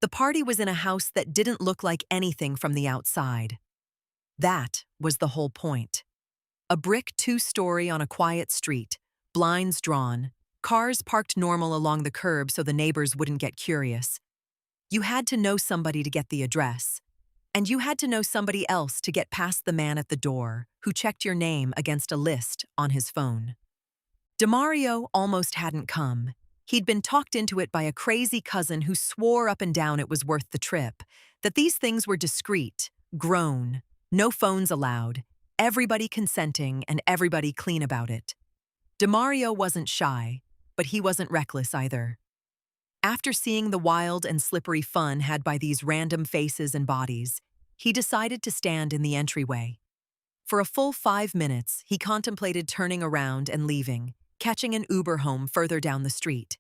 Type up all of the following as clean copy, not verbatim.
The party was in a house that didn't look like anything from the outside. That was the whole point. A brick two-story on a quiet street, blinds drawn, cars parked normal along the curb so the neighbors wouldn't get curious. You had to know somebody to get the address, and you had to know somebody else to get past the man at the door who checked your name against a list on his phone. DeMario almost hadn't come. He'd been talked into it by a crazy cousin who swore up and down it was worth the trip, that these things were discreet, grown, no phones allowed, everybody consenting and everybody clean about it. DeMario wasn't shy, but he wasn't reckless either. After seeing the wild and slippery fun had by these random faces and bodies, he decided to stand in the entryway. For a full 5 minutes, he contemplated turning around and leaving, catching an Uber home further down the street.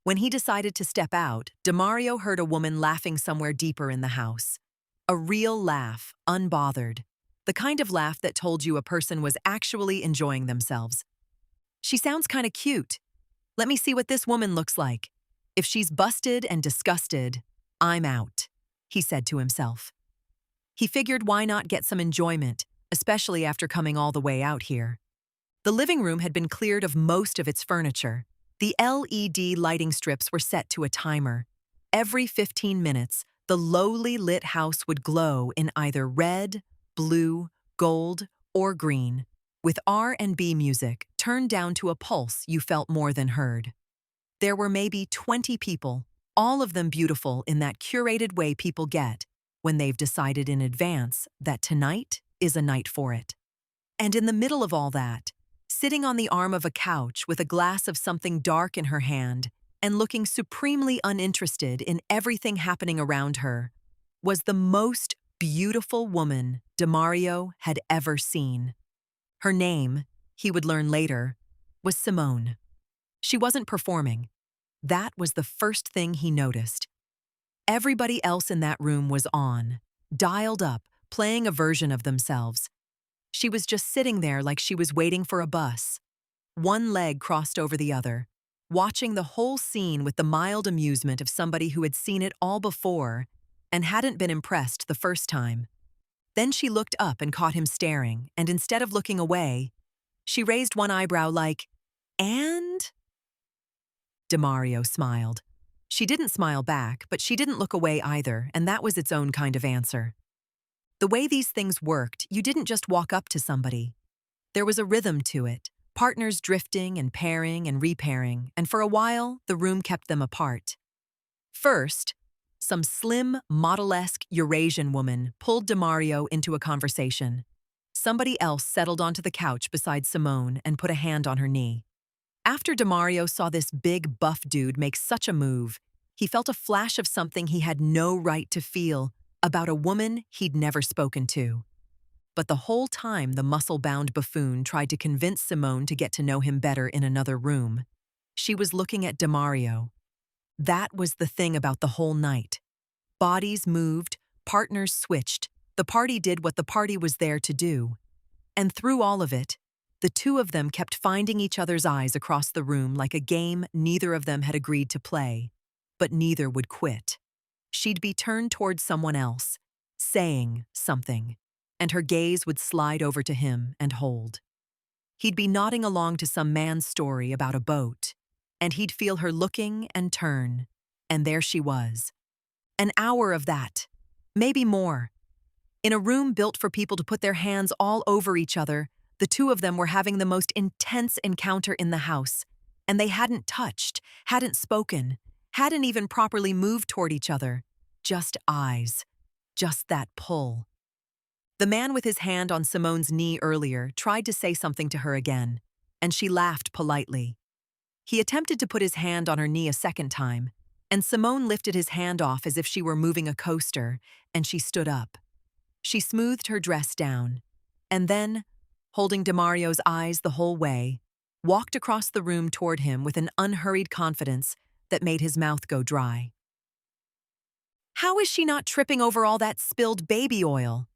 When he decided to step out, DeMario heard a woman laughing somewhere deeper in the house. A real laugh, unbothered. The kind of laugh that told you a person was actually enjoying themselves. She sounds kinda cute. Let me see what this woman looks like. If she's busted and disgusted, I'm out, he said to himself. He figured why not get some enjoyment, especially after coming all the way out here. The living room had been cleared of most of its furniture. The LED lighting strips were set to a timer. Every 15 minutes, the lowly lit house would glow in either red, blue, gold, or green, with R&B music turned down to a pulse you felt more than heard. There were maybe 20 people, all of them beautiful in that curated way people get when they've decided in advance that tonight is a night for it. And in the middle of all that, sitting on the arm of a couch with a glass of something dark in her hand and looking supremely uninterested in everything happening around her, was the most beautiful woman DeMario had ever seen. Her name, he would learn later, was Simone. She wasn't performing. That was the first thing he noticed. Everybody else in that room was on, dialed up, playing a version of themselves. She was just sitting there like she was waiting for a bus, one leg crossed over the other, watching the whole scene with the mild amusement of somebody who had seen it all before and hadn't been impressed the first time. Then she looked up and caught him staring, and instead of looking away, she raised one eyebrow like, "And?" DeMario smiled. She didn't smile back, but she didn't look away either, and that was its own kind of answer. The way these things worked, you didn't just walk up to somebody. There was a rhythm to it, partners drifting and pairing and repairing, and for a while, the room kept them apart. First, some slim, model-esque Eurasian woman pulled DeMario into a conversation. Somebody else settled onto the couch beside Simone and put a hand on her knee. After DeMario saw this big, buff dude make such a move, he felt a flash of something he had no right to feel about a woman he'd never spoken to. But the whole time the muscle-bound buffoon tried to convince Simone to get to know him better in another room, she was looking at DeMario. That was the thing about the whole night. Bodies moved, partners switched, the party did what the party was there to do. And through all of it, the two of them kept finding each other's eyes across the room like a game neither of them had agreed to play, but neither would quit. She'd be turned towards someone else, saying something, and her gaze would slide over to him and hold. He'd be nodding along to some man's story about a boat, and he'd feel her looking and turn, and there she was. An hour of that, maybe more. In a room built for people to put their hands all over each other, the two of them were having the most intense encounter in the house, and they hadn't touched, hadn't spoken, hadn't even properly moved toward each other. Just eyes. Just that pull. The man with his hand on Simone's knee earlier tried to say something to her again, and she laughed politely. He attempted to put his hand on her knee a second time, and Simone lifted his hand off as if she were moving a coaster, and she stood up. She smoothed her dress down, and then, holding DeMario's eyes the whole way, walked across the room toward him with an unhurried confidence that made his mouth go dry. How is she not tripping over all that spilled baby oil?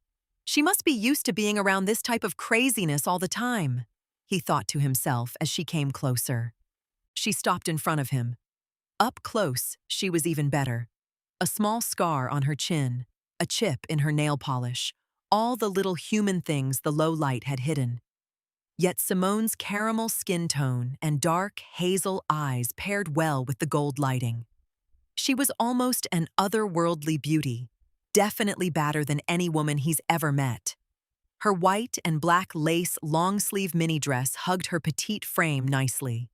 She must be used to being around this type of craziness all the time, he thought to himself as she came closer. She stopped in front of him. Up close, she was even better. A small scar on her chin, a chip in her nail polish, all the little human things the low light had hidden. Yet Simone's caramel skin tone and dark, hazel eyes paired well with the gold lighting. She was almost an otherworldly beauty, definitely badder than any woman he's ever met. Her white and black lace long-sleeve mini dress hugged her petite frame nicely.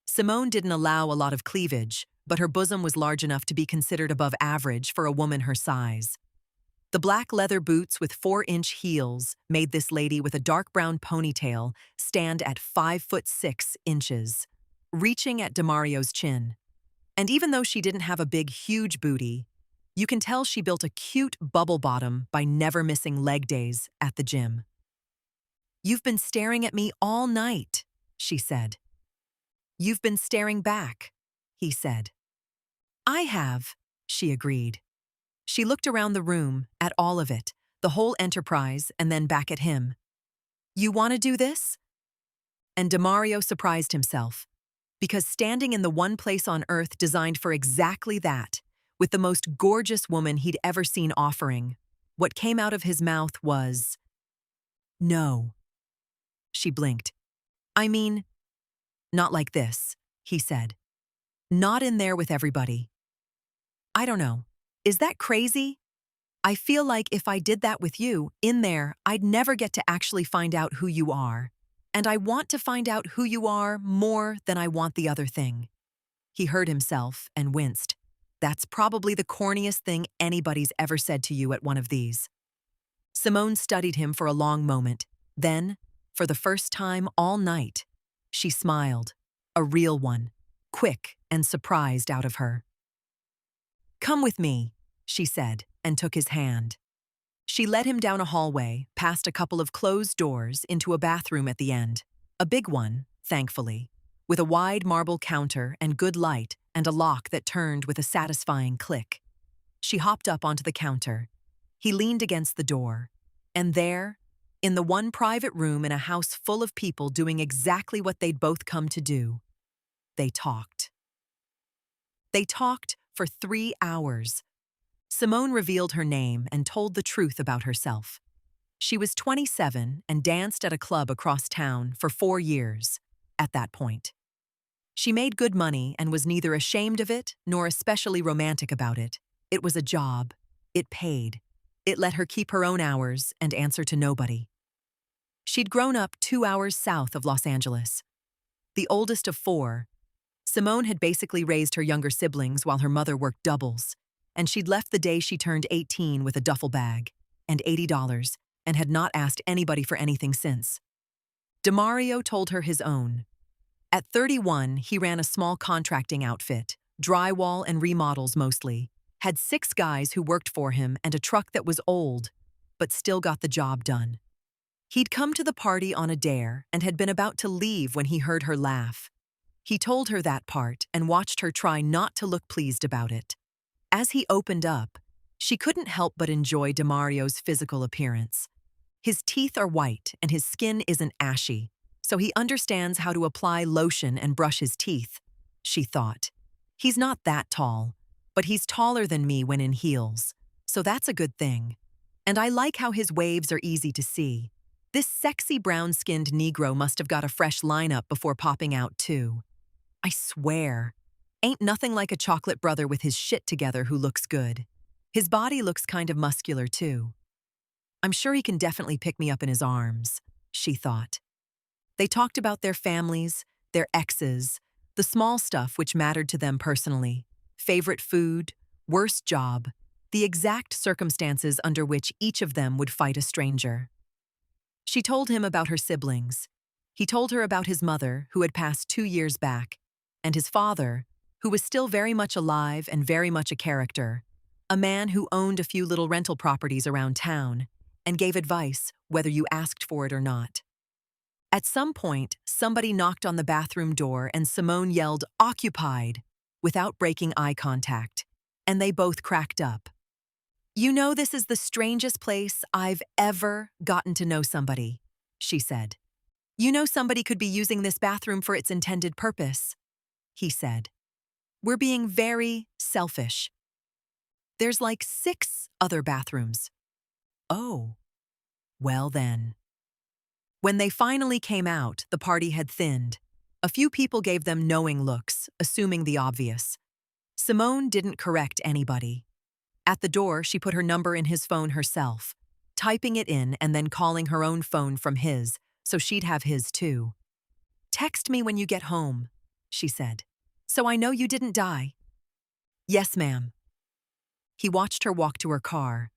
Simone didn't allow a lot of cleavage, but her bosom was large enough to be considered above average for a woman her size. The black leather boots with 4-inch heels made this lady with a dark brown ponytail stand at 5'6" reaching at DeMario's chin. And even though she didn't have a big, huge booty, you can tell she built a cute bubble bottom by never missing leg days at the gym. "You've been staring at me all night," she said. "You've been staring back," he said. "I have," she agreed. She looked around the room, at all of it, the whole enterprise, and then back at him. "You want to do this?" And DeMario surprised himself, because standing in the one place on earth designed for exactly that, with the most gorgeous woman he'd ever seen offering, what came out of his mouth was, "No." She blinked. "I mean, not like this," he said. "Not in there with everybody." "I don't know. Is that crazy? I feel like if I did that with you, in there, I'd never get to actually find out who you are. And I want to find out who you are more than I want the other thing." He heard himself and winced. That's probably the corniest thing anybody's ever said to you at one of these. Simone studied him for a long moment. Then, for the first time all night, she smiled, a real one, quick and surprised out of her. "Come with me," she said, and took his hand. She led him down a hallway, past a couple of closed doors, into a bathroom at the end. A big one, thankfully, with a wide marble counter and good light and a lock that turned with a satisfying click. She hopped up onto the counter. He leaned against the door. And there, in the one private room in a house full of people doing exactly what they'd both come to do, they talked. They talked for 3 hours. Simone revealed her name and told the truth about herself. She was 27 and danced at a club across town for 4 years at that point. She made good money and was neither ashamed of it nor especially romantic about it. It was a job. It paid. It let her keep her own hours and answer to nobody. She'd grown up 2 hours south of Los Angeles. The oldest of 4, Simone had basically raised her younger siblings while her mother worked doubles, and she'd left the day she turned 18 with a duffel bag and $80 and had not asked anybody for anything since. DeMario told her his own. At 31, he ran a small contracting outfit, drywall and remodels mostly, had 6 guys who worked for him and a truck that was old, but still got the job done. He'd come to the party on a dare and had been about to leave when he heard her laugh. He told her that part and watched her try not to look pleased about it. As he opened up, she couldn't help but enjoy DeMario's physical appearance. His teeth are white and his skin isn't ashy, so he understands how to apply lotion and brush his teeth, she thought. He's not that tall, but he's taller than me when in heels, so that's a good thing. And I like how his waves are easy to see. This sexy brown-skinned Negro must have got a fresh lineup before popping out, too. I swear, ain't nothing like a chocolate brother with his shit together who looks good. His body looks kind of muscular, too. I'm sure he can definitely pick me up in his arms, she thought. They talked about their families, their exes, the small stuff which mattered to them personally, favorite food, worst job, the exact circumstances under which each of them would fight a stranger. She told him about her siblings. He told her about his mother, who had passed 2 years back, and his father, who was still very much alive and very much a character, a man who owned a few little rental properties around town and gave advice whether you asked for it or not. At some point, somebody knocked on the bathroom door and Simone yelled, "Occupied," without breaking eye contact, and they both cracked up. "You know, this is the strangest place I've ever gotten to know somebody," she said. "You know, somebody could be using this bathroom for its intended purpose," he said. "We're being very selfish." There's like 6 other bathrooms. Oh, well then. When they finally came out, the party had thinned. A few people gave them knowing looks, assuming the obvious. Simone didn't correct anybody. At the door, she put her number in his phone herself, typing it in and then calling her own phone from his, so she'd have his too. "Text me when you get home," she said, "so I know you didn't die." "Yes, ma'am." He watched her walk to her car.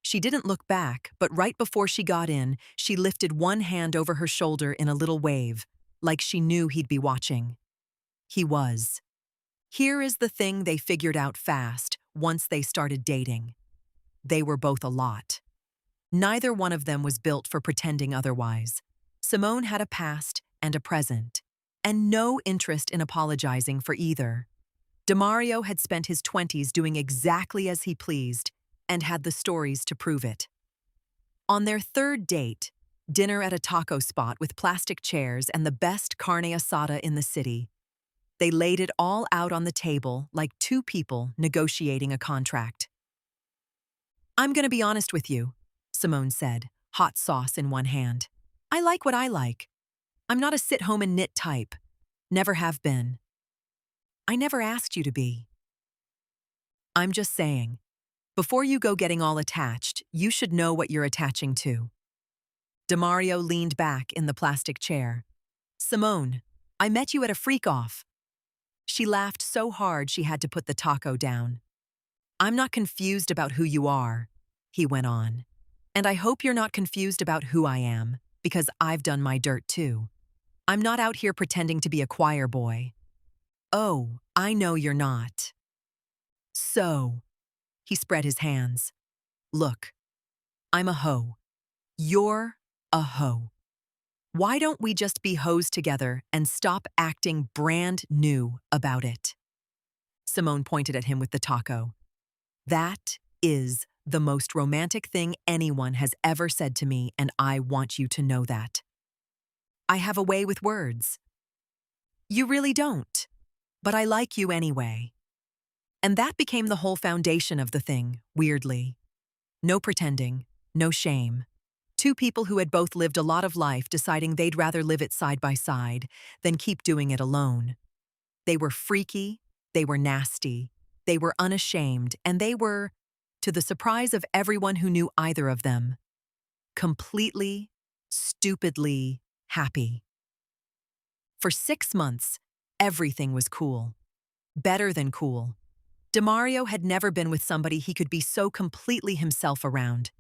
She didn't look back, but right before she got in, she lifted one hand over her shoulder in a little wave, like she knew he'd be watching. He was. Here is the thing they figured out fast once they started dating. They were both a lot. Neither one of them was built for pretending otherwise. Simone had a past and a present, and no interest in apologizing for either. Demario had spent his 20s doing exactly as he pleased and had the stories to prove it. On their third date, dinner at a taco spot with plastic chairs and the best carne asada in the city, they laid it all out on the table like two people negotiating a contract. "I'm going to be honest with you," Simone said, hot sauce in one hand. "I like what I like. I'm not a sit-home-and-knit type. Never have been. I never asked you to be. I'm just saying, before you go getting all attached, you should know what you're attaching to." Demario leaned back in the plastic chair. "Simone, I met you at a freak-off." She laughed so hard she had to put the taco down. "I'm not confused about who you are," he went on. "And I hope you're not confused about who I am, because I've done my dirt too. I'm not out here pretending to be a choir boy." "Oh, I know you're not." "So," he spread his hands. "Look, I'm a hoe. You're a hoe. Why don't we just be hoes together and stop acting brand new about it?" Simone pointed at him with the taco. "That is the most romantic thing anyone has ever said to me, and I want you to know that. I have a way with words. You really don't, but I like you anyway." And that became the whole foundation of the thing, weirdly. No pretending, no shame. Two people who had both lived a lot of life deciding they'd rather live it side by side than keep doing it alone. They were freaky, they were nasty, they were unashamed, and they were, to the surprise of everyone who knew either of them, completely, stupidly happy. For 6 months, everything was cool. Better than cool. Demario had never been with somebody he could be so completely himself around.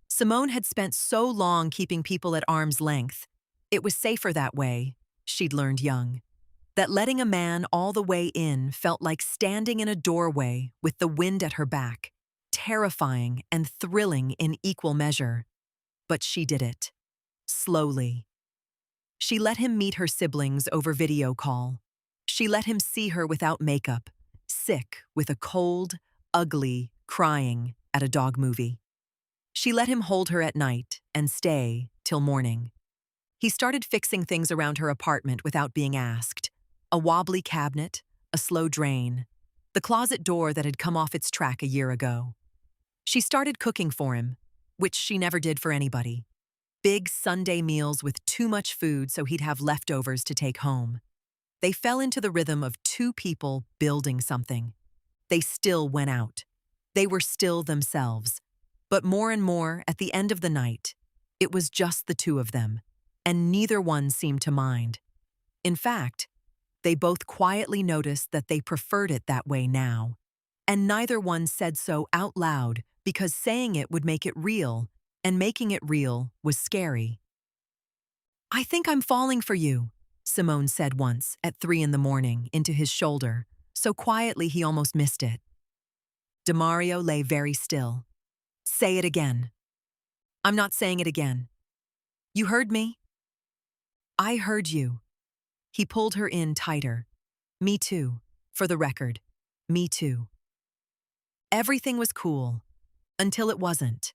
Simone had spent so long keeping people at arm's length. It was safer that way, she'd learned young. That letting a man all the way in felt like standing in a doorway with the wind at her back, terrifying and thrilling in equal measure. But she did it. Slowly. She let him meet her siblings over video call. She let him see her without makeup, sick with a cold, ugly, crying at a dog movie. She let him hold her at night and stay till morning. He started fixing things around her apartment without being asked. A wobbly cabinet, a slow drain, the closet door that had come off its track a year ago. She started cooking for him, which she never did for anybody. Big Sunday meals with too much food so he'd have leftovers to take home. They fell into the rhythm of two people building something. They still went out. They were still themselves. But more and more, at the end of the night, it was just the two of them, and neither one seemed to mind. In fact, they both quietly noticed that they preferred it that way now, and neither one said so out loud because saying it would make it real, and making it real was scary. "I think I'm falling for you," Simone said once at 3 a.m. into his shoulder, so quietly he almost missed it. Demario lay very still. "Say it again." "I'm not saying it again." "You heard me?" "I heard you." He pulled her in tighter. "Me too, for the record. Me too." Everything was cool, until it wasn't.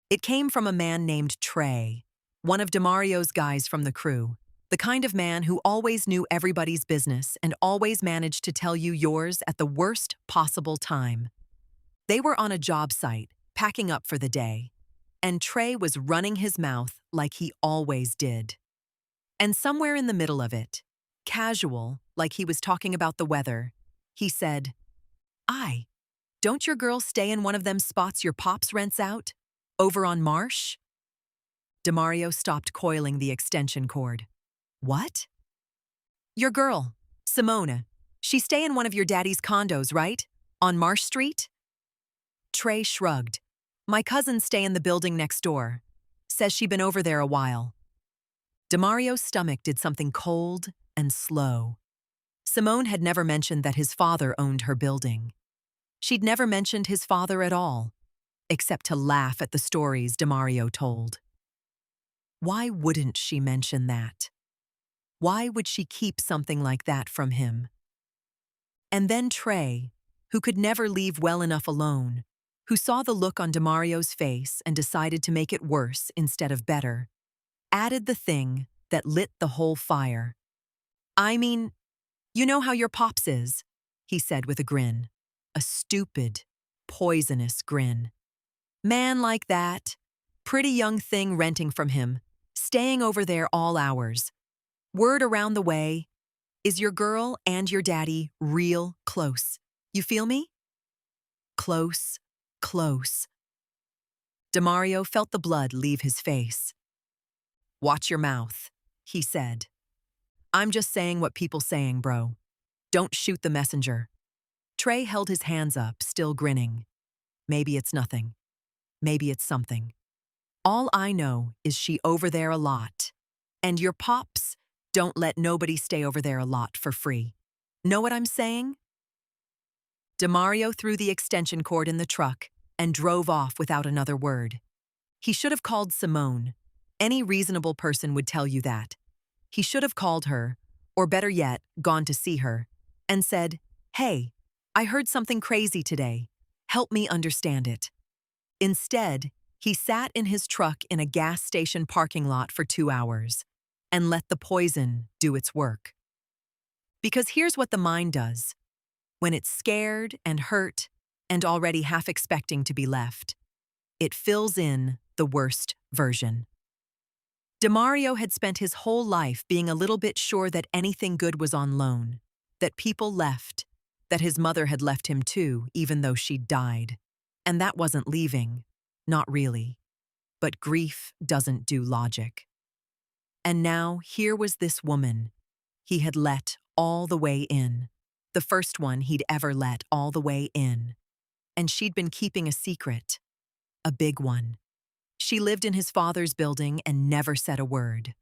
It came from a man named Trey, one of Demario's guys from the crew, the kind of man who always knew everybody's business and always managed to tell you yours at the worst possible time. They were on a job site, packing up for the day, and Trey was running his mouth like he always did. And somewhere in the middle of it, casual, like he was talking about the weather, he said, don't your girls stay in one of them spots your pops rents out? Over on Marsh? DeMario stopped coiling the extension cord. What? Your girl, Simona. She stay in one of your daddy's condos, right? On Marsh Street? Trey shrugged. My cousins stay in the building next door. Says she been over there a while. DeMario's stomach did something cold and slow. Simone had never mentioned that his father owned her building. She'd never mentioned his father at all, except to laugh at the stories DeMario told. Why wouldn't she mention that? Why would she keep something like that from him? And then Trey, who could never leave well enough alone, who saw the look on DeMario's face and decided to make it worse instead of better, added the thing that lit the whole fire. I mean, you know how your pops is, he said with a grin. A stupid, poisonous grin. Man like that, pretty young thing renting from him, staying over there all hours. Word around the way, is your girl and your daddy real close? You feel me? Close, close. DeMario felt the blood leave his face. Watch your mouth, he said. I'm just saying what people saying, bro. Don't shoot the messenger. Trey held his hands up, still grinning. Maybe it's nothing. Maybe it's something. All I know is she over there a lot. And your pops don't let nobody stay over there a lot for free. Know what I'm saying? DeMario threw the extension cord in the truck and drove off without another word. He should have called Simone. Any reasonable person would tell you that. He should have called her, or better yet, gone to see her, and said, hey, I heard something crazy today. Help me understand it. Instead, he sat in his truck in a gas station parking lot for 2 hours and let the poison do its work. Because here's what the mind does. When it's scared and hurt and already half expecting to be left, it fills in the worst version. DeMario had spent his whole life being a little bit sure that anything good was on loan, that people left, that his mother had left him too, even though she'd died. And that wasn't leaving, not really. But grief doesn't do logic. And now here was this woman he had let all the way in, the first one he'd ever let all the way in. And she'd been keeping a secret, a big one. She lived in his father's building and never said a word.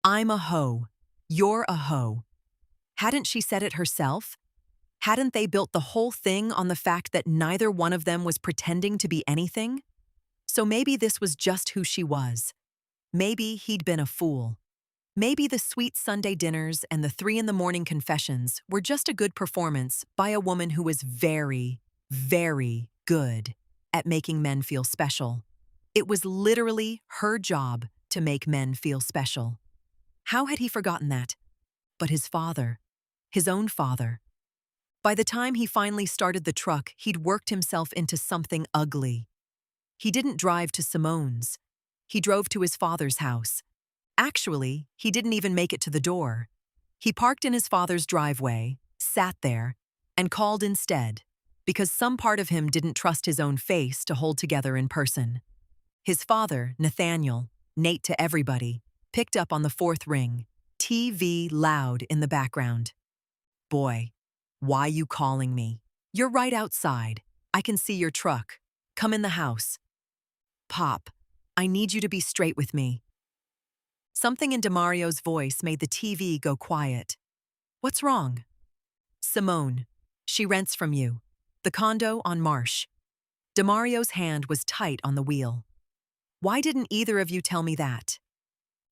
I'm a hoe. You're a hoe. Hadn't she said it herself? Hadn't they built the whole thing on the fact that neither one of them was pretending to be anything? So maybe this was just who she was. Maybe he'd been a fool. Maybe the sweet Sunday dinners and the 3 a.m. confessions were just a good performance by a woman who was very, very good at making men feel special. It was literally her job to make men feel special. How had he forgotten that? But his father, his own father. By the time he finally started the truck, he'd worked himself into something ugly. He didn't drive to Simone's. He drove to his father's house. Actually, he didn't even make it to the door. He parked in his father's driveway, sat there, and called instead, because some part of him didn't trust his own face to hold together in person. His father, Nathaniel, Nate to everybody, picked up on the 4th ring, TV loud in the background. Boy, why you calling me? You're right outside. I can see your truck. Come in the house. Pop, I need you to be straight with me. Something in DeMario's voice made the TV go quiet. What's wrong? Simone. She rents from you. The condo on Marsh. DeMario's hand was tight on the wheel. Why didn't either of you tell me that?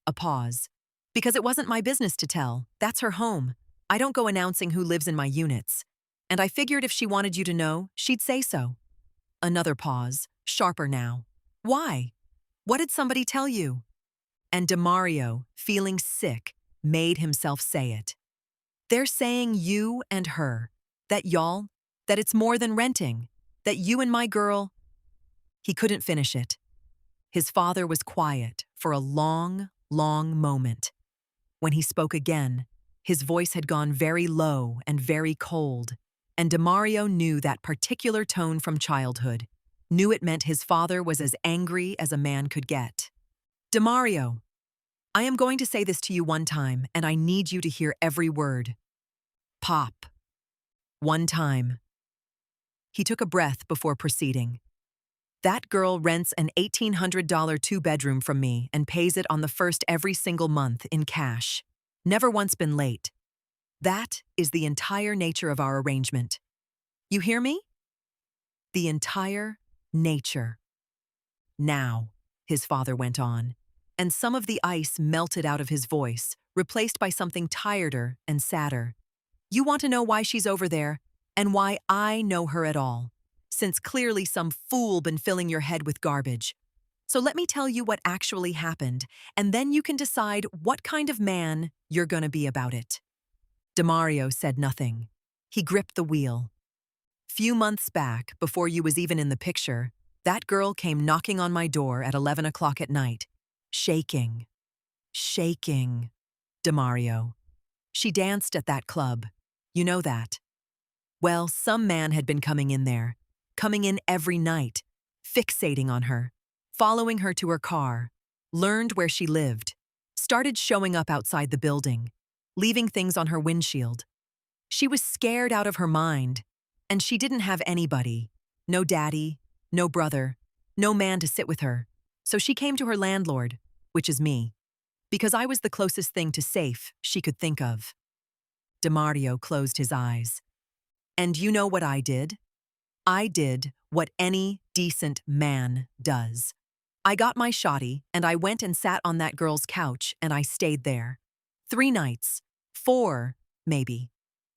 A pause. Because it wasn't my business to tell. That's her home. I don't go announcing who lives in my units. And I figured if she wanted you to know, she'd say so. Another pause, sharper now. Why? What did somebody tell you? And DeMario, feeling sick, made himself say it. They're saying you and her, that y'all, that it's more than renting. That you and my girl. He couldn't finish it. His father was quiet for a long, long moment. When he spoke again, his voice had gone very low and very cold, and Demario knew that particular tone from childhood, knew it meant his father was as angry as a man could get. Demario, I am going to say this to you one time, and I need you to hear every word. Pop. One time. He took a breath before proceeding. That girl rents an $1,800 two-bedroom from me and pays it on the first every single month in cash. Never once been late. That is the entire nature of our arrangement. You hear me? The entire nature. Now, his father went on, and some of the ice melted out of his voice, replaced by something tireder and sadder. You want to know why she's over there, and why I know her at all, since clearly some fool been filling your head with garbage. So let me tell you what actually happened, and then you can decide what kind of man you're gonna be about it. Demario said nothing. He gripped the wheel. Few months back, before you was even in the picture, that girl came knocking on my door at 11 o'clock at night, shaking. Shaking. Demario. She danced at that club. You know that. Well, some man had been coming in there, coming in every night, fixating on her, following her to her car, learned where she lived, started showing up outside the building, leaving things on her windshield. She was scared out of her mind, and she didn't have anybody, no daddy, no brother, no man to sit with her, so she came to her landlord, which is me, because I was the closest thing to safe she could think of. Demario closed his eyes. And you know what I did? I did what any decent man does. I got my shotty and I went and sat on that girl's couch and I stayed there. 3 nights. 4, maybe.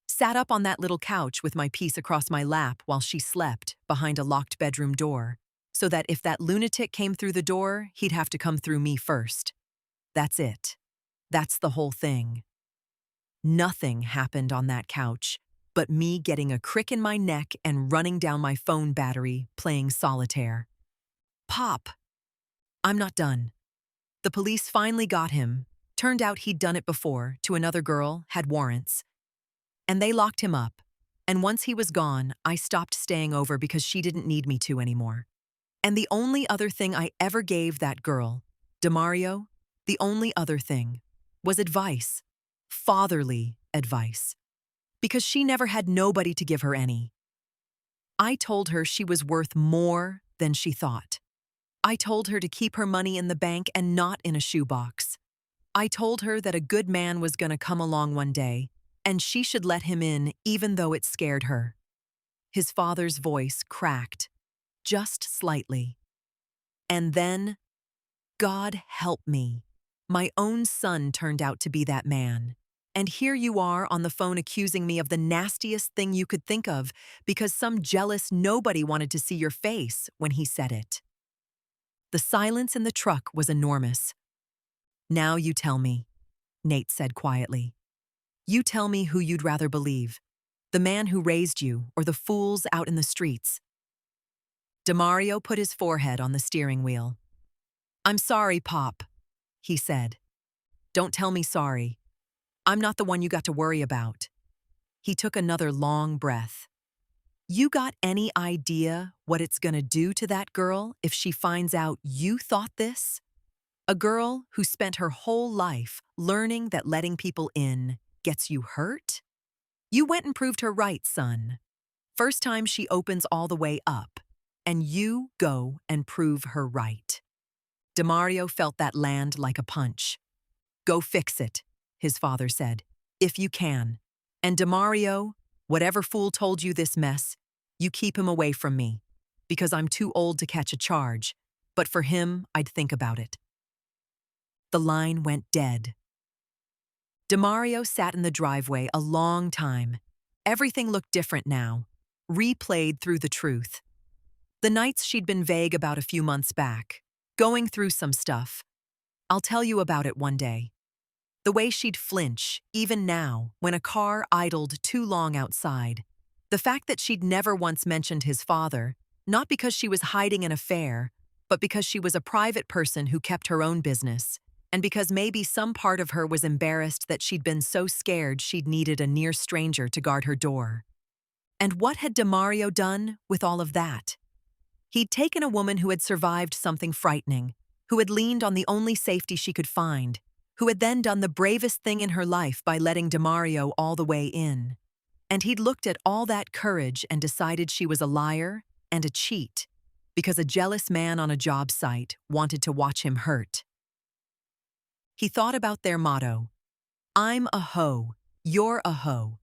Sat up on that little couch with my piece across my lap while she slept behind a locked bedroom door, so that if that lunatic came through the door, he'd have to come through me first. That's it. That's the whole thing. Nothing happened on that couch but me getting a crick in my neck and running down my phone battery playing solitaire. Pop. I'm not done. The police finally got him. Turned out he'd done it before to another girl, had warrants. And they locked him up. And once he was gone, I stopped staying over because she didn't need me to anymore. And the only other thing I ever gave that girl, Demario, the only other thing, was advice. Fatherly advice. Because she never had nobody to give her any. I told her she was worth more than she thought. I told her to keep her money in the bank and not in a shoebox. I told her that a good man was gonna come along one day, and she should let him in even though it scared her. His father's voice cracked, just slightly. And then, God help me, my own son turned out to be that man. And here you are on the phone accusing me of the nastiest thing you could think of because some jealous nobody wanted to see your face when he said it. The silence in the truck was enormous. Now you tell me, Nate said quietly. You tell me who you'd rather believe, the man who raised you or the fools out in the streets. Demario put his forehead on the steering wheel. I'm sorry, Pop, he said. Don't tell me sorry. I'm not the one you got to worry about. He took another long breath. You got any idea what it's gonna do to that girl if she finds out you thought this? A girl who spent her whole life learning that letting people in gets you hurt? You went and proved her right, son. First time she opens all the way up, and you go and prove her right. Demario felt that land like a punch. Go fix it, his father said, if you can. And Demario, whatever fool told you this mess, you keep him away from me, because I'm too old to catch a charge, but for him, I'd think about it. The line went dead. Demario sat in the driveway a long time. Everything looked different now, replayed through the truth. The nights she'd been vague about a few months back, going through some stuff. I'll tell you about it one day. The way she'd flinch, even now, when a car idled too long outside. The fact that she'd never once mentioned his father, not because she was hiding an affair, but because she was a private person who kept her own business, and because maybe some part of her was embarrassed that she'd been so scared she'd needed a near stranger to guard her door. And what had DeMario done with all of that? He'd taken a woman who had survived something frightening, who had leaned on the only safety she could find, who had then done the bravest thing in her life by letting DeMario all the way in. And he'd looked at all that courage and decided she was a liar and a cheat, because a jealous man on a job site wanted to watch him hurt. He thought about their motto, "I'm a hoe, you're a hoe."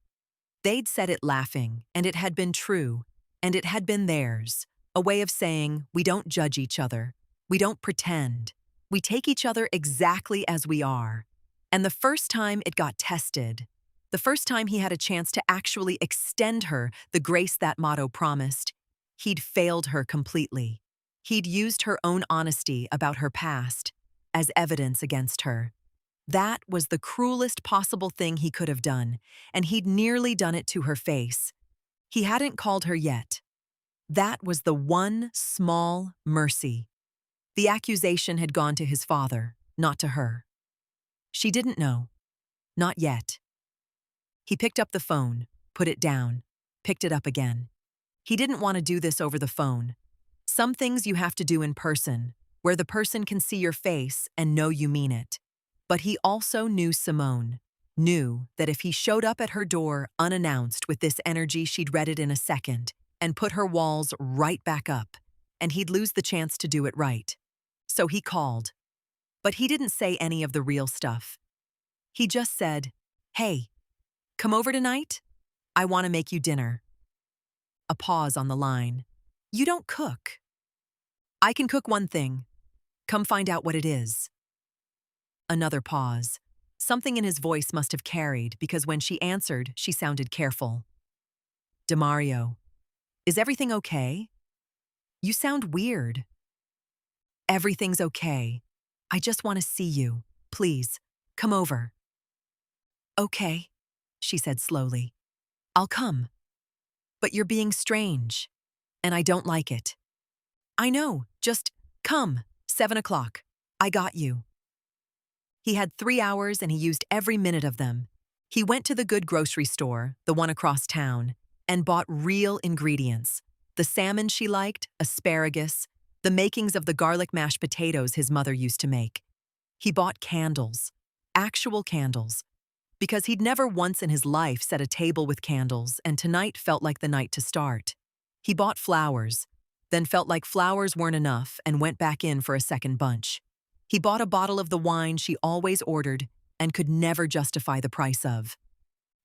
They'd said it laughing, and it had been true, and it had been theirs, a way of saying, we don't judge each other, we don't pretend, we take each other exactly as we are. And the first time it got tested, the first time he had a chance to actually extend her the grace that motto promised, he'd failed her completely. He'd used her own honesty about her past as evidence against her. That was the cruelest possible thing he could have done, and he'd nearly done it to her face. He hadn't called her yet. That was the one small mercy. The accusation had gone to his father, not to her. She didn't know. Not yet. He picked up the phone, put it down, picked it up again. He didn't want to do this over the phone. Some things you have to do in person, where the person can see your face and know you mean it. But he also knew Simone, knew that if he showed up at her door unannounced with this energy, she'd read it in a second and put her walls right back up, and he'd lose the chance to do it right. So he called. But he didn't say any of the real stuff. He just said, "Hey, come over tonight? I want to make you dinner." A pause on the line. "You don't cook." "I can cook one thing. Come find out what it is." Another pause. Something in his voice must have carried because when she answered, she sounded careful. "DeMario, is everything okay? You sound weird." "Everything's okay. I just want to see you. Please, come over." "Okay," she said slowly. "I'll come. But you're being strange, and I don't like it." "I know, just come, 7 o'clock. I got you." He had 3 hours and he used every minute of them. He went to the good grocery store, the one across town, and bought real ingredients. The salmon she liked, asparagus, the makings of the garlic mashed potatoes his mother used to make. He bought candles, actual candles, because he'd never once in his life set a table with candles, and tonight felt like the night to start. He bought flowers, then felt like flowers weren't enough and went back in for a second bunch. He bought a bottle of the wine she always ordered and could never justify the price of.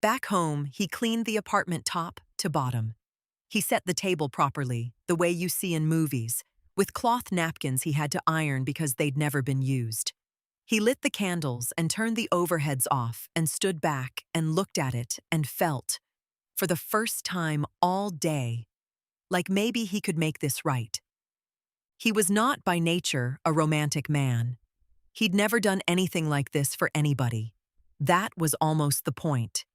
Back home, he cleaned the apartment top to bottom. He set the table properly, the way you see in movies, with cloth napkins he had to iron because they'd never been used. He lit the candles and turned the overheads off and stood back and looked at it and felt, for the first time all day, like maybe he could make this right. He was not by nature a romantic man. He'd never done anything like this for anybody. That was almost the point.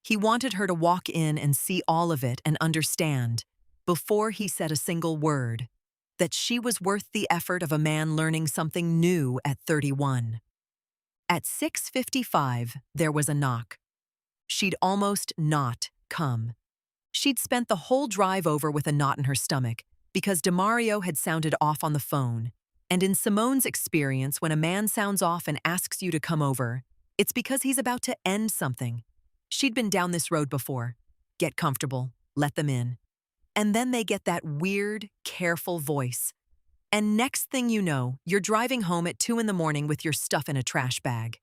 He wanted her to walk in and see all of it and understand, before he said a single word, that she was worth the effort of a man learning something new at 31. At 6:55, there was a knock. She'd almost not come. She'd spent the whole drive over with a knot in her stomach because DeMario had sounded off on the phone. And in Simone's experience, when a man sounds off and asks you to come over, it's because he's about to end something. She'd been down this road before. Get comfortable, let them in. And then they get that weird, careful voice. And next thing you know, you're driving home at 2 in the morning with your stuff in a trash bag.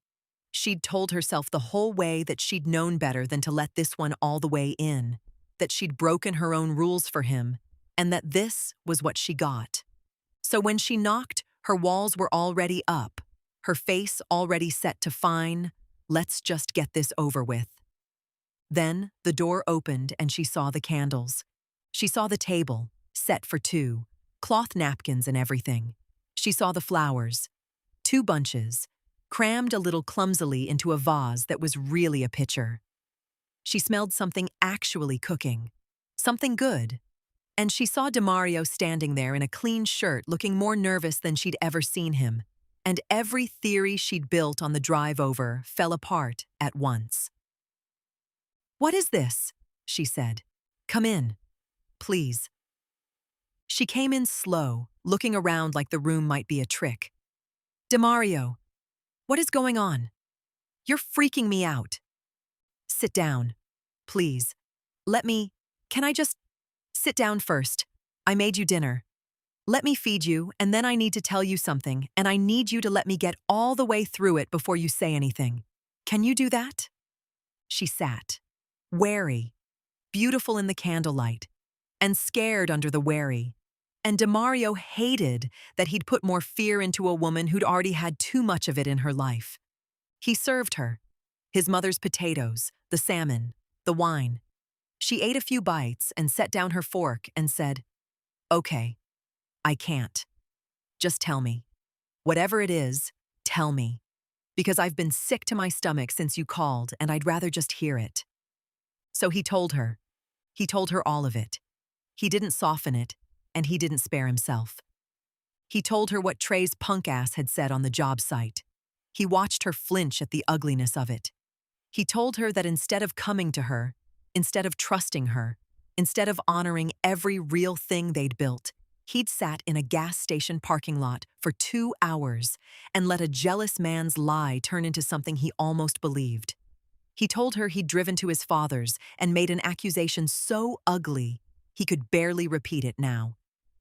She'd told herself the whole way that she'd known better than to let this one all the way in, that she'd broken her own rules for him, and that this was what she got. So when she knocked, her walls were already up, her face already set to fine, let's just get this over with. Then the door opened and she saw the candles. She saw the table, set for 2, cloth napkins and everything. She saw the flowers, 2 bunches, crammed a little clumsily into a vase that was really a pitcher. She smelled something actually cooking, something good. And she saw DeMario standing there in a clean shirt, looking more nervous than she'd ever seen him. And every theory she'd built on the drive over fell apart at once. "What is this?" she said. "Come in, please." She came in slow, looking around like the room might be a trick. "DeMario, what is going on? You're freaking me out." "Sit down, please. Can I just sit down first? I made you dinner. Let me feed you, and then I need to tell you something, and I need you to let me get all the way through it before you say anything. Can you do that?" She sat, wary, beautiful in the candlelight, and scared under the wary. And DeMario hated that he'd put more fear into a woman who'd already had too much of it in her life. He served her, his mother's potatoes, the salmon, the wine. She ate a few bites and set down her fork and said, "Okay, I can't. Just tell me. Whatever it is, tell me. Because I've been sick to my stomach since you called and I'd rather just hear it." So he told her. He told her all of it. He didn't soften it, and he didn't spare himself. He told her what Trey's punk ass had said on the job site. He watched her flinch at the ugliness of it. He told her that instead of coming to her, instead of trusting her, instead of honoring every real thing they'd built, he'd sat in a gas station parking lot for 2 hours and let a jealous man's lie turn into something he almost believed. He told her he'd driven to his father's and made an accusation so ugly he could barely repeat it now.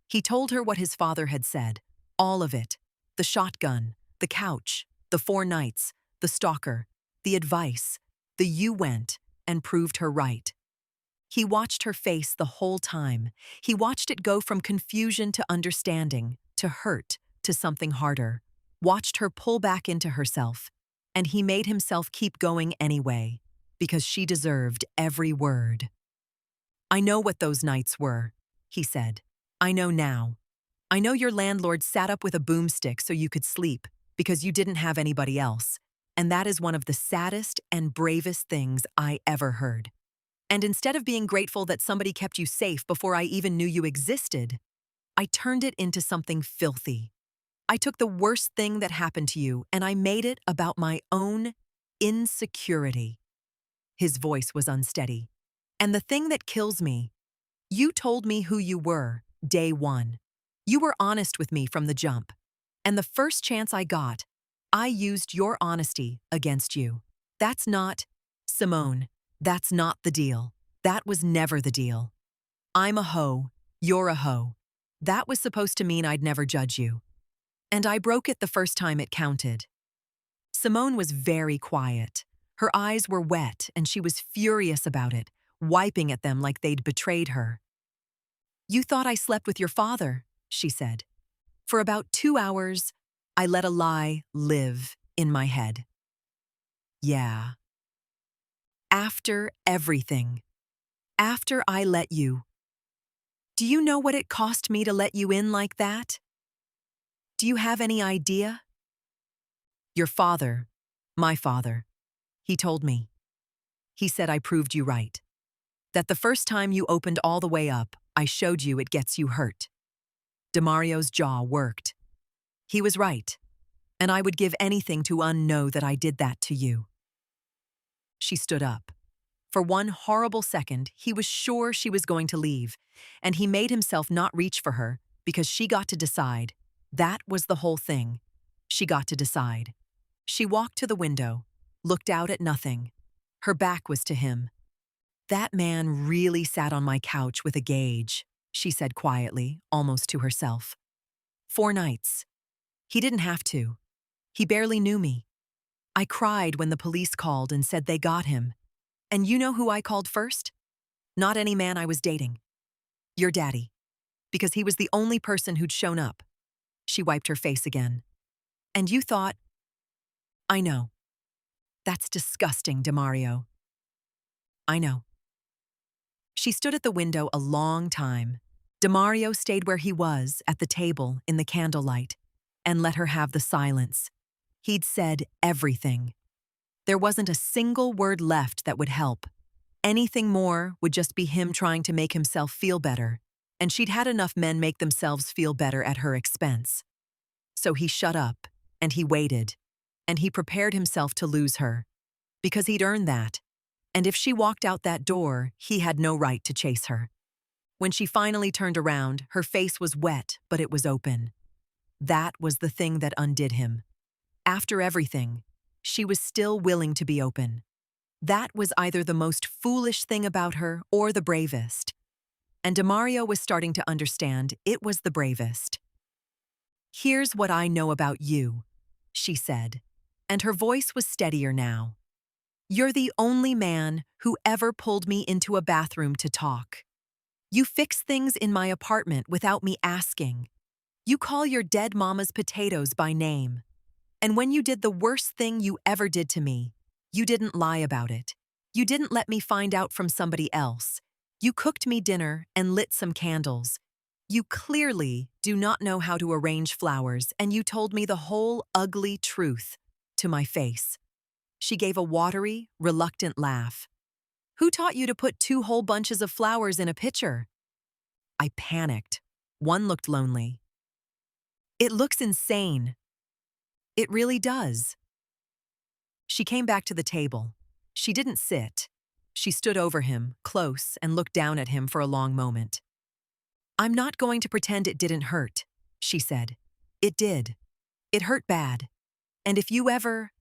He told her what his father had said, all of it, the shotgun, the couch, the 4 nights, the stalker, the advice, the "you went" and proved her right. He watched her face the whole time. He watched it go from confusion to understanding, to hurt, to something harder. Watched her pull back into herself. And he made himself keep going anyway, because she deserved every word. "I know what those nights were," he said. "I know now. I know your landlord sat up with a boomstick so you could sleep, because you didn't have anybody else. And that is one of the saddest and bravest things I ever heard. And instead of being grateful that somebody kept you safe before I even knew you existed, I turned it into something filthy. I took the worst thing that happened to you and I made it about my own insecurity." His voice was unsteady. "And the thing that kills me, you told me who you were, day one. You were honest with me from the jump. And the first chance I got, I used your honesty against you. That's not, Simone, that's not the deal. That was never the deal. I'm a hoe, you're a hoe. That was supposed to mean I'd never judge you. And I broke it the first time it counted." Simone was very quiet. Her eyes were wet and she was furious about it, wiping at them like they'd betrayed her. "You thought I slept with your father," she said. "For about 2 hours, I let a lie live in my head. Yeah. After everything. After I let you. Do you know what it cost me to let you in like that? Do you have any idea? Your father, my father, he told me. He said I proved you right. That the first time you opened all the way up, I showed you it gets you hurt." DeMario's jaw worked. He was right, and I would give anything to unknow that I did that to you. She stood up. For one horrible second, he was sure she was going to leave, and he made himself not reach for her because she got to decide. That was the whole thing. She got to decide. She walked to the window, looked out at nothing. Her back was to him. "That man really sat on my couch with a gauge," she said quietly, almost to herself. 4 nights. He didn't have to. He barely knew me. I cried when the police called and said they got him. And you know who I called first? Not any man I was dating. Your daddy. Because he was the only person who'd shown up." She wiped her face again. "And you thought..." "I know. That's disgusting, DeMario. I know." She stood at the window a long time. DeMario stayed where he was, at the table, in the candlelight, and let her have the silence. He'd said everything. There wasn't a single word left that would help. Anything more would just be him trying to make himself feel better, and she'd had enough men make themselves feel better at her expense. So he shut up, and he waited, and he prepared himself to lose her, because he'd earned that, and if she walked out that door, he had no right to chase her. When she finally turned around, her face was wet, but it was open. That was the thing that undid him. After everything, she was still willing to be open. That was either the most foolish thing about her or the bravest. And Demario was starting to understand it was the bravest. "Here's what I know about you," she said, and her voice was steadier now. "You're the only man who ever pulled me into a bathroom to talk. You fix things in my apartment without me asking. You call your dead mama's potatoes by name. And when you did the worst thing you ever did to me, you didn't lie about it. You didn't let me find out from somebody else. You cooked me dinner and lit some candles. You clearly do not know how to arrange flowers, and you told me the whole ugly truth to my face." She gave a watery, reluctant laugh. "Who taught you to put 2 whole bunches of flowers in a pitcher?" I panicked. One looked lonely. "It looks insane." "It really does." She came back to the table. She didn't sit. She stood over him, close, and looked down at him for a long moment. "I'm not going to pretend it didn't hurt," she said. "It did. It hurt bad. And if you ever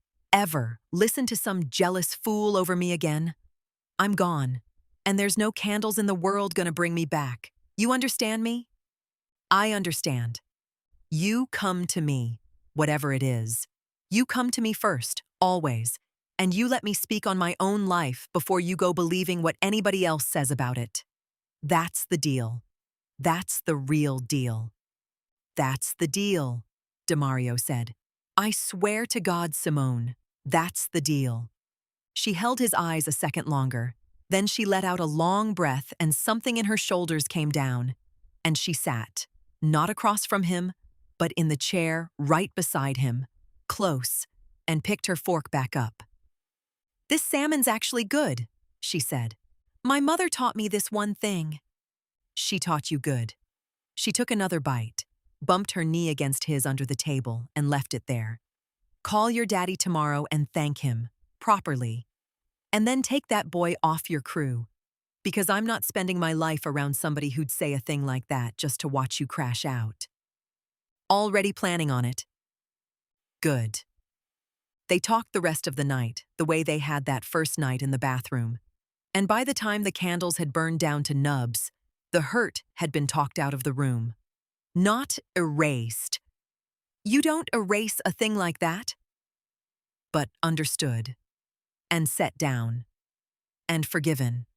listen to some jealous fool over me again, I'm gone. And there's no candles in the world gonna bring me back. You understand me?" "I understand. You come to me, whatever it is. You come to me first, always, and you let me speak on my own life before you go believing what anybody else says about it. That's the deal. That's the real deal." "That's the deal," Demario said. "I swear to God, Simone, that's the deal." She held his eyes a second longer. Then she let out a long breath and something in her shoulders came down. And she sat, not across from him, but in the chair right beside him, close, and picked her fork back up. "This salmon's actually good," she said. "My mother taught me this one thing." "She taught you good." She took another bite, bumped her knee against his under the table, and left it there. "Call your daddy tomorrow and thank him, properly. And then take that boy off your crew, because I'm not spending my life around somebody who'd say a thing like that just to watch you crash out." "Already planning on it." "Good." They talked the rest of the night, the way they had that first night in the bathroom. And by the time the candles had burned down to nubs, the hurt had been talked out of the room. Not erased. You don't erase a thing like that. But understood. And set down. And forgiven.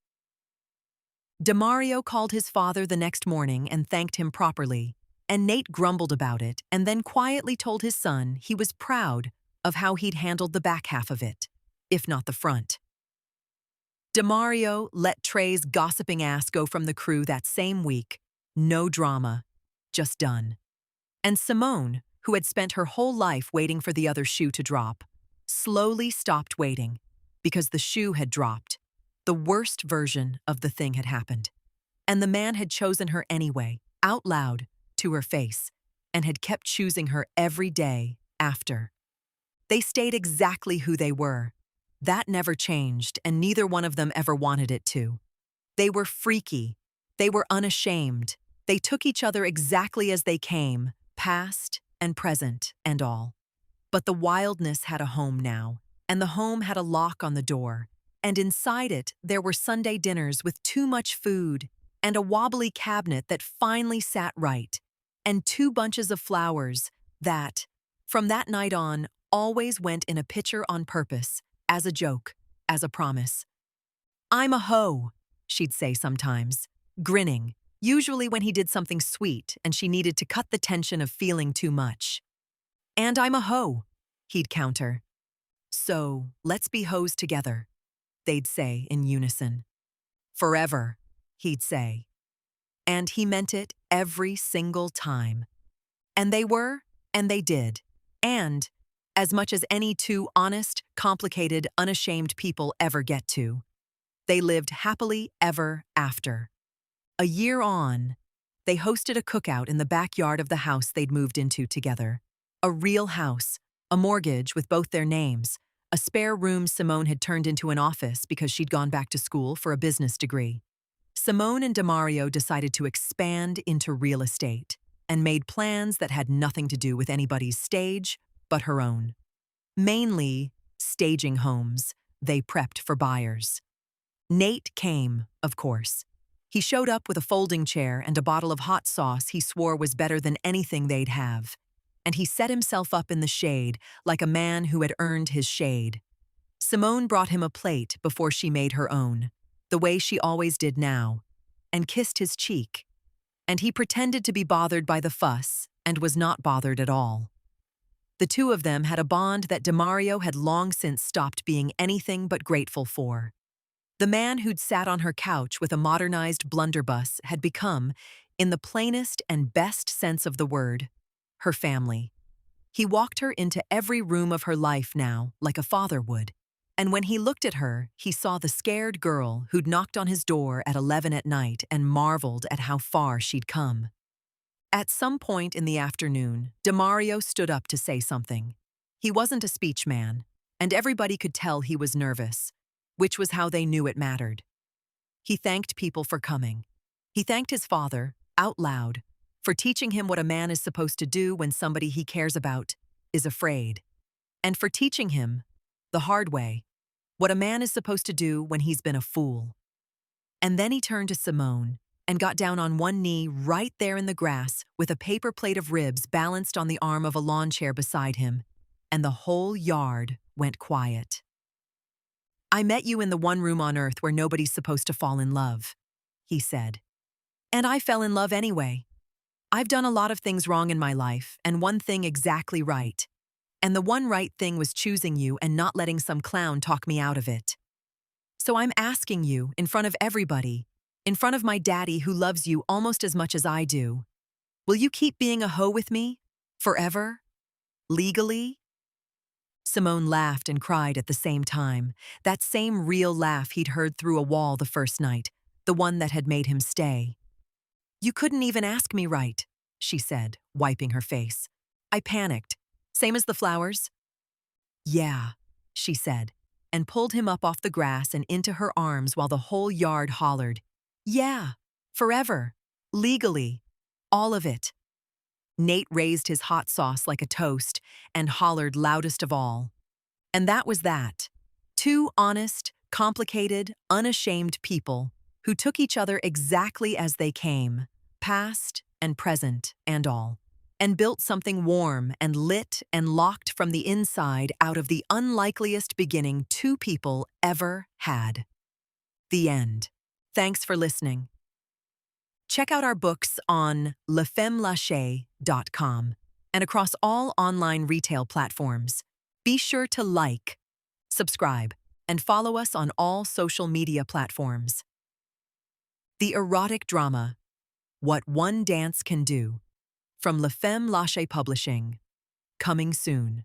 Demario called his father the next morning and thanked him properly, and Nate grumbled about it and then quietly told his son he was proud of how he'd handled the back half of it, if not the front. Demario let Trey's gossiping ass go from the crew that same week. No drama, just done. And Simone, who had spent her whole life waiting for the other shoe to drop, slowly stopped waiting, because the shoe had dropped. The worst version of the thing had happened. And the man had chosen her anyway, out loud, to her face, and had kept choosing her every day after. They stayed exactly who they were. That never changed, and neither one of them ever wanted it to. They were freaky. They were unashamed. They took each other exactly as they came, past and present and all. But the wildness had a home now, and the home had a lock on the door, and inside it there were Sunday dinners with too much food, and a wobbly cabinet that finally sat right, and 2 bunches of flowers that, from that night on, always went in a pitcher on purpose, as a joke, as a promise. "I'm a hoe," she'd say sometimes, grinning, usually when he did something sweet and she needed to cut the tension of feeling too much. "And I'm a hoe," he'd counter. "So, let's be hoes together," they'd say in unison. "Forever," he'd say. And he meant it every single time. And they were, and they did. And, as much as any 2 honest, complicated, unashamed people ever get to, They lived happily ever after. A year on, they hosted a cookout in the backyard of the house they'd moved into together. A real house, a mortgage with both their names, a spare room Simone had turned into an office because she'd gone back to school for a business degree. Simone and Demario decided to expand into real estate and made plans that had nothing to do with anybody's stage but her own. Mainly staging homes they prepped for buyers. Nate came, of course. He showed up with a folding chair and a bottle of hot sauce he swore was better than anything they'd have. And he set himself up in the shade like a man who had earned his shade. Simone brought him a plate before she made her own, the way she always did now, and kissed his cheek. And he pretended to be bothered by the fuss and was not bothered at all. The two of them had a bond that Demario had long since stopped being anything but grateful for. The man who'd sat on her couch with a modernized blunderbuss had become, in the plainest and best sense of the word, her family. He walked her into every room of her life now, like a father would. And when he looked at her, he saw the scared girl who'd knocked on his door at 11 at night and marveled at how far she'd come. At some point in the afternoon, Demario stood up to say something. He wasn't a speech man, and everybody could tell he was nervous, which was how they knew it mattered. He thanked people for coming. He thanked his father, out loud, for teaching him what a man is supposed to do when somebody he cares about is afraid. And for teaching him, the hard way, what a man is supposed to do when he's been a fool. And then he turned to Simone and got down on one knee right there in the grass with a paper plate of ribs balanced on the arm of a lawn chair beside him, and the whole yard went quiet. "I met you in the one room on earth where nobody's supposed to fall in love," he said. "And I fell in love anyway. I've done a lot of things wrong in my life, and one thing exactly right. And the one right thing was choosing you and not letting some clown talk me out of it. So I'm asking you, in front of everybody, in front of my daddy who loves you almost as much as I do, will you keep being a hoe with me? Forever? Legally?" Simone laughed and cried at the same time, that same real laugh he'd heard through a wall the first night, the one that had made him stay. "You couldn't even ask me right," she said, wiping her face. "I panicked. Same as the flowers?" "Yeah," she said, and pulled him up off the grass and into her arms while the whole yard hollered, "Yeah, forever, legally, all of it." Nate raised his hot sauce like a toast and hollered loudest of all. And that was that. Two honest, complicated, unashamed people who took each other exactly as they came, past and present and all, and built something warm and lit and locked from the inside out of the unlikeliest beginning two people ever had. The end. Thanks for listening. Check out our books on lefemmelâchée.com and across all online retail platforms. Be sure to like, subscribe, and follow us on all social media platforms. The erotic drama, What One Dance Can Do, from La Femme Lâchée Publishing. Coming soon.